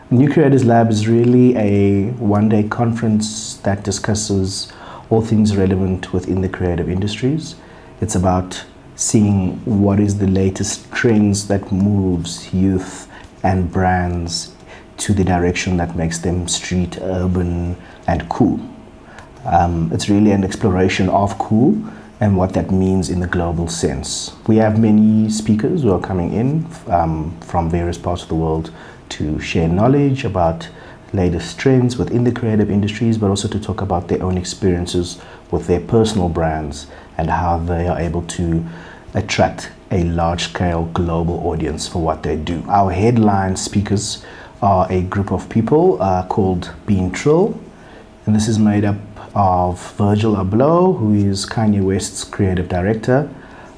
New Creators Lab is really a one-day conference that discusses all things relevant within the creative industries. It's about seeing what is the latest trends that moves youth and brands to the direction that makes them street, urban, and cool. It's really an exploration of cool and what that means in the global sense. We have many speakers who are coming in from various parts of the world to share knowledge about latest trends within the creative industries, but also to talk about their own experiences with their personal brands and how they are able to attract a large-scale global audience for what they do. Our headline speakers are a group of people called Trill, and this is made up of Virgil Abloh, who is Kanye West's creative director.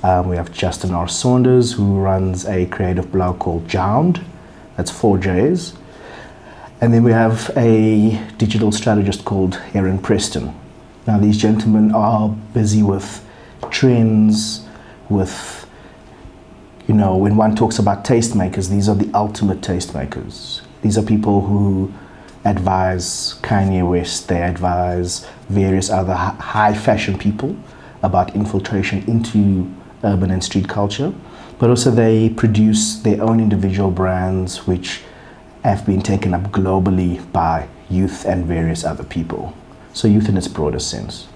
We have Justin R. Saunders, who runs a creative blog called Jound. That's 4 J's. And then we have a digital strategist called Erin Preston. Now, these gentlemen are busy with trends, with, when one talks about tastemakers, these are the ultimate tastemakers. These are people who advise Kanye West, they advise various other high fashion people about infiltration into urban and street culture. But also they produce their own individual brands which have been taken up globally by youth and various other people. So youth in its broader sense.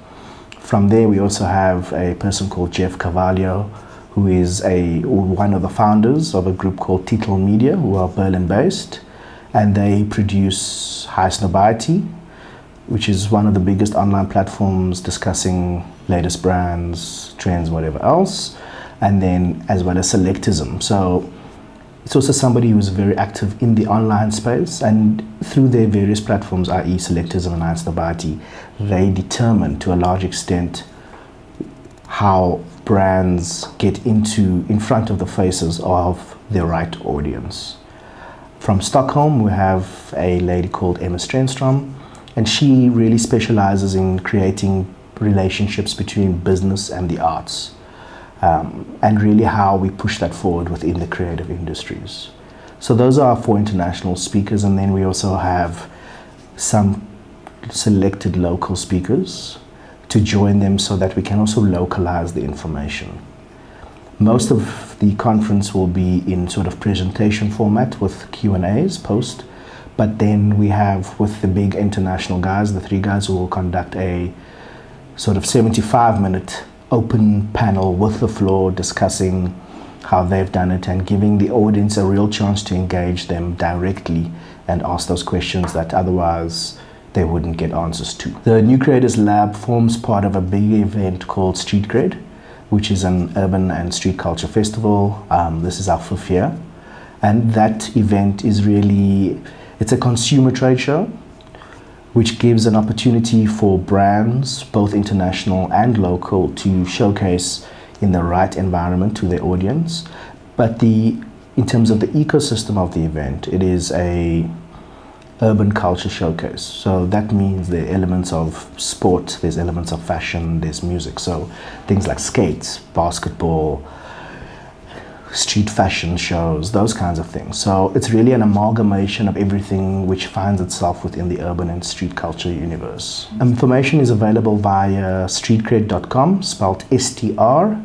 From there we also have a person called Jeff Carvalho, who is one of the founders of a group called Trill Media, who are Berlin based, and they produce High Snobiety, which is one of the biggest online platforms discussing latest brands, trends, whatever else. And then as well as Selectism. So it's also somebody who's very active in the online space, and through their various platforms, i.e. Selectism and High Snobiety, they determine to a large extent how brands get in front of the faces of the right audience. From Stockholm, we have a lady called Emma Strenstrom, and she really specializes in creating relationships between business and the arts. And really how we push that forward within the creative industries. So those are our 4 international speakers, and then we also have some selected local speakers to join them so that we can also localize the information. Most of the conference will be in sort of presentation format with Q&As post, but then we have with the big international guys, the 3 guys who will conduct a sort of 75-minute open panel with the floor discussing how they've done it and giving the audience a real chance to engage them directly and ask those questions that otherwise they wouldn't get answers to. The New Creators Lab forms part of a big event called Street Cred, which is an urban and street culture festival. This is our 5th year, and that event is it's a consumer trade show which gives an opportunity for brands, both international and local, to showcase in the right environment to their audience. But in terms of the ecosystem of the event, it is a urban culture showcase. So that means there are elements of sport, there's elements of fashion, there's music. So things like skates, basketball, street fashion shows, those kinds of things. So it's really an amalgamation of everything which finds itself within the urban and street culture universe. Information is available via streetcred.com, spelled STRCRD.com.